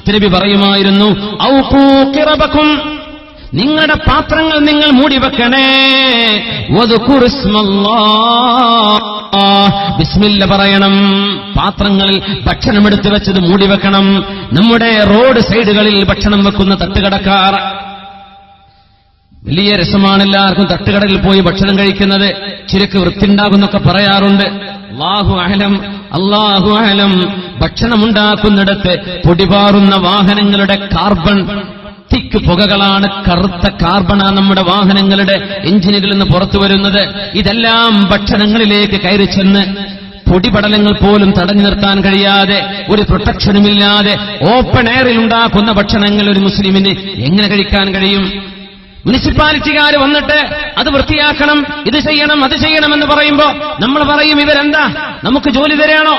മുത്തുനബി പറയുമായിരുന്നു, ഔഖൂ ഖിറബകും, നിങ്ങളുടെ പാത്രങ്ങൾ നിങ്ങൾ മൂടിവെക്കണേ, ബിസ്മില്ല പറയണം. പാത്രങ്ങളിൽ ഭക്ഷണം എടുത്തു വെച്ചത് മൂടിവെക്കണം. നമ്മുടെ റോഡ് സൈഡുകളിൽ ഭക്ഷണം വെക്കുന്ന തട്ടുകടക്കാർ, വലിയ രസമാണ് എല്ലാവർക്കും തട്ടുകടയിൽ പോയി ഭക്ഷണം കഴിക്കുന്നത്. ചിലക്ക് വൃത്തിണ്ടാകുന്നൊക്കെ പറയാറുണ്ട്. അല്ലാഹു അഹലം. ഭക്ഷണമുണ്ടാക്കുന്നിടത്ത് പൊടിപാറുന്ന വാഹനങ്ങളുടെ കാർബൺ തിക്ക് പുകകളാണ്, കറുത്ത കാർബണാണ് നമ്മുടെ വാഹനങ്ങളുടെ എഞ്ചിനുകളിൽ നിന്ന് പുറത്തു വരുന്നത്. ഇതെല്ലാം ഭക്ഷണങ്ങളിലേക്ക് കയറി ചെന്ന് പൊടിപടലങ്ങൾ പോലും തടഞ്ഞു നിർത്താൻ കഴിയാതെ, ഒരു പ്രൊട്ടക്ഷനുമില്ലാതെ ഓപ്പൺ എയറിൽ ഉണ്ടാക്കുന്ന ഭക്ഷണങ്ങൾ ഒരു മുസ്ലിമിന് എങ്ങനെ കഴിക്കാൻ കഴിയും? മുനിസിപ്പാലിറ്റിക്കാർ വന്നിട്ട് അത് വൃത്തിയാക്കണം, ഇത് ചെയ്യണം, അത് ചെയ്യണമെന്ന് പറയുമ്പോ നമ്മൾ പറയും, ഇവരെന്താ നമുക്ക് ജോലി തരാണോ,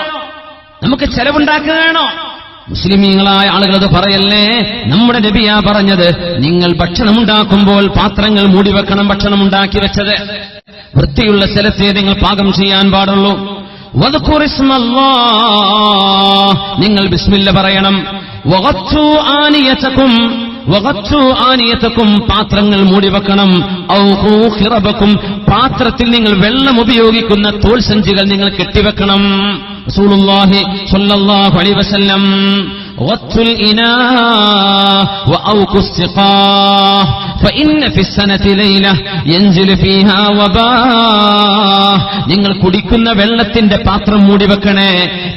നമുക്ക് ചെലവുണ്ടാക്കുകയാണോ? മുസ്ലിമീങ്ങളായ ആളുകൾ അത് പറയല്ലേ. നമ്മുടെ നബിയാ പറഞ്ഞത്, നിങ്ങൾ ഭക്ഷണമുണ്ടാക്കുമ്പോൾ പാത്രങ്ങൾ മൂടിവെക്കണം. ഭക്ഷണം ഉണ്ടാക്കി വെച്ചത് വൃത്തിയുള്ള സ്ഥലത്തെ നിങ്ങൾ പാകം ചെയ്യാൻ പാടുള്ളൂ. നിങ്ങൾ ബിസ്മില്ല പറയണം. ആനിയതക്കും, പാത്രങ്ങൾ മൂടിവെക്കണം. ഔഖൂ ഖിറബകും, പാത്രത്തിൽ നിങ്ങൾ വെള്ളം ഉപയോഗിക്കുന്ന തോൽസഞ്ചികൾ നിങ്ങൾ കെട്ടിവെക്കണം. റസൂലുള്ളാഹി സ്വല്ലല്ലാഹു അലൈഹി വസല്ലം വത്തുൽ ഇനാ വഔഖു السقا فإن في السنة ليلة ينزل فيها وباء. നിങ്ങൾ കുടിക്കുന്ന വെള്ളത്തിന്റെ പാത്രം മൂടിവെക്കണേ,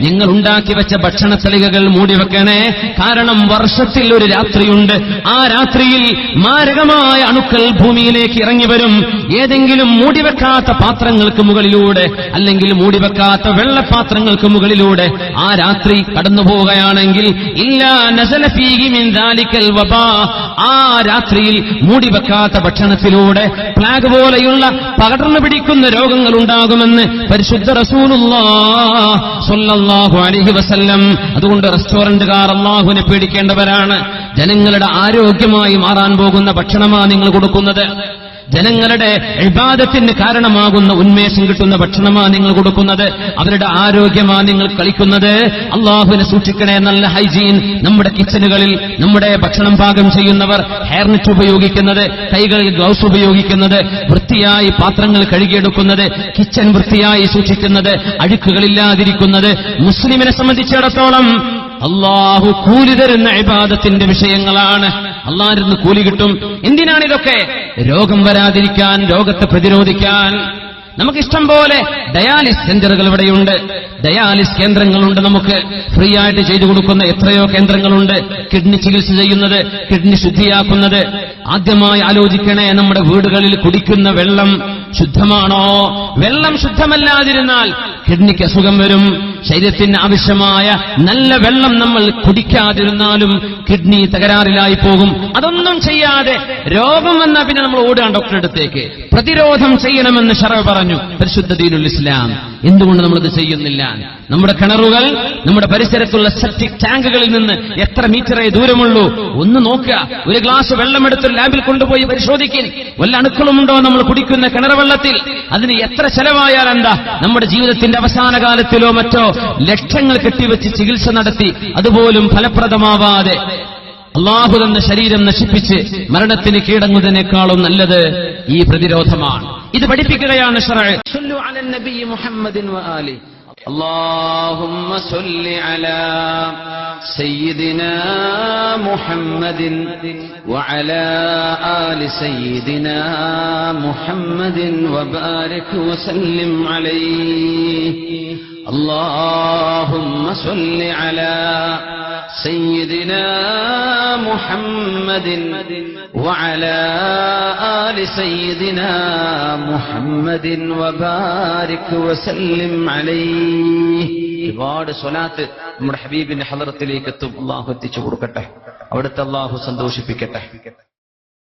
നിങ്ങൾ ഉണ്ടാക്കി വെച്ച ഭക്ഷണത്തളികകൾ മൂടിവെക്കണേ. കാരണം വർഷത്തിൽ ഒരു രാത്രിയുണ്ട്, ആ രാത്രിയിൽ മാരകമായ അണുക്കൾ ഭൂമിയിലേക്ക് ഇറങ്ങി വരും. ഏതെങ്കിലും മൂടിവെക്കാത്ത പാത്രങ്ങൾക്ക് മുകളിലൂടെ, അല്ലെങ്കിൽ മൂടിവെക്കാത്ത വെള്ളപാത്രങ്ങൾക്ക് മുകളിലൂടെ ആ രാത്രി കടന്നുപോവുകയാണെങ്കിൽ ഇല്ലാ നസല ഫീഹി മിൻ ദാലികൽ വബാ, ആ രാത്രിയിൽ മൂടിവെക്കാത്ത ഭക്ഷണത്തിലൂടെ പ്ലാഗ് പോലെയുള്ള പകർന്നു പിടിക്കുന്ന രോഗങ്ങൾ ഉണ്ടാകുമെന്ന് പരിശുദ്ധ റസൂലുള്ളാഹി സ്വല്ലല്ലാഹു അലൈഹി വസല്ലം. അതുകൊണ്ട് റെസ്റ്റോറന്റുകാർ അല്ലാഹുവിനെ പേടിക്കേണ്ടവരാണ്. ജനങ്ങളുടെ ആരോഗ്യമായി മാറാൻ പോകുന്ന ഭക്ഷണമാണ് നിങ്ങൾ കൊടുക്കുന്നത്. ജനങ്ങളുടെ ഇബാദത്തിന് കാരണമാകുന്ന ഉന്മേഷം കിട്ടുന്ന ഭക്ഷണമാണ് നിങ്ങൾ കൊടുക്കുന്നത്. അവരുടെ ആരോഗ്യമാണ് നിങ്ങൾ കളിക്കുന്നത്. അള്ളാഹുവിനെ സൂക്ഷിക്കണേ. നല്ല ഹൈജീൻ നമ്മുടെ കിച്ചനുകളിൽ, നമ്മുടെ ഭക്ഷണം പാകം ചെയ്യുന്നവർ ഹെയർ നെറ്റ് ഉപയോഗിക്കുന്നത്, കൈകളിൽ ഗ്ലൗസ് ഉപയോഗിക്കുന്നത്, വൃത്തിയായി പാത്രങ്ങൾ കഴുകിയെടുക്കുന്നത്, കിച്ചൻ വൃത്തിയായി സൂക്ഷിക്കുന്നത്, അഴുക്കുകളില്ലാതിരിക്കുന്നത് മുസ്ലിമിനെ സംബന്ധിച്ചിടത്തോളം അള്ളാഹു കൂലി തരുന്ന ഇബാദത്തിന്റെ വിഷയങ്ങളാണ്. അള്ളാഹിന് കൂലി കിട്ടും. എന്തിനാണിതൊക്കെ? രോഗം വരാതിരിക്കാൻ, രോഗത്തെ പ്രതിരോധിക്കാൻ. നമുക്കിഷ്ടം പോലെ ഡയാലിസ് സെന്ററുകൾ ഇവിടെയുണ്ട്, ഡയാലിസ് കേന്ദ്രങ്ങളുണ്ട്. നമുക്ക് ഫ്രീ ആയിട്ട് ചെയ്തു കൊടുക്കുന്ന എത്രയോ കേന്ദ്രങ്ങളുണ്ട്. കിഡ്നി ചികിത്സ ചെയ്യുന്നത്, കിഡ്നി ശുദ്ധിയാക്കുന്നത്. ആദ്യമായി ആലോചിക്കണേ, നമ്മുടെ വീടുകളിൽ കുടിക്കുന്ന വെള്ളം ശുദ്ധമാണോ? വെള്ളം ശുദ്ധമല്ലാതിരുന്നാൽ കിഡ്നിക്ക് അസുഖം വരും. ശരീരത്തിന് ആവശ്യമായ നല്ല വെള്ളം നമ്മൾ കുടിക്കാതിരുന്നാലും കിഡ്നി തകരാറിലായി പോകും. അതൊന്നും ചെയ്യാതെ രോഗം വന്നാൽ പിന്നെ നമ്മൾ ഓടുകയാണ് ഡോക്ടറുടെ അടുത്തേക്ക്. പ്രതിരോധം ചെയ്യണമെന്ന് ശറഅ് പറഞ്ഞു പരിശുദ്ധ ദീനുൽ ഇസ്ലാം. എന്തുകൊണ്ട് നമ്മളത് ചെയ്യുന്നില്ല? നമ്മുടെ കിണറുകൾ, നമ്മുടെ പരിസരത്തുള്ള സെപ്റ്റിക് ടാങ്കുകളിൽ നിന്ന് എത്ര മീറ്ററേ ദൂരമുള്ളൂ? ഒന്ന് നോക്കുക. ഒരു ഗ്ലാസ് വെള്ളമെടുത്ത് ലാബിൽ കൊണ്ടുപോയി പരിശോധിക്കുക. വല്ല അണുക്കളുമുണ്ടോ നമ്മൾ കുടിക്കുന്ന കിണർ വെള്ളത്തിൽ? അതിന് എത്ര ചെലവായാൽ എന്താ? നമ്മുടെ ജീവിതത്തിന്റെ അവസാന കാലത്തിലോ മറ്റോ ലക്ഷങ്ങൾ കെട്ടിവെച്ച് ചികിത്സ നടത്തി അതുപോലും ഫലപ്രദമാവാതെ അള്ളാഹു തന്ന ശരീരം നശിപ്പിച്ച് മരണത്തിന് കീഴടങ്ങുന്നതിനേക്കാളും നല്ലത് ഈ പ്രതിരോധമാണ്. ഇത് പഠിപ്പിക്കുകയാണ് ശറഅ്. സല്ലു അലൻ നബി മുഹമ്മദിൻ വആലി. اللهم صل على سيدنا محمد وعلى آل سيدنا محمد وبارك وسلم عليه. اللهم صل على سيدنا محمد وعلى آل سيدنا محمد وبارك وسلم عليه. ഒരുപാട് സ്വലാത്ത് നമ്മുടെ ഹബീബിന്റെ ഹളറത്തിലേക്ക് എത്തും. അള്ളാഹു എത്തിച്ചു കൊടുക്കട്ടെ. അവിടുത്തെ അള്ളാഹു സന്തോഷിപ്പിക്കട്ടെ.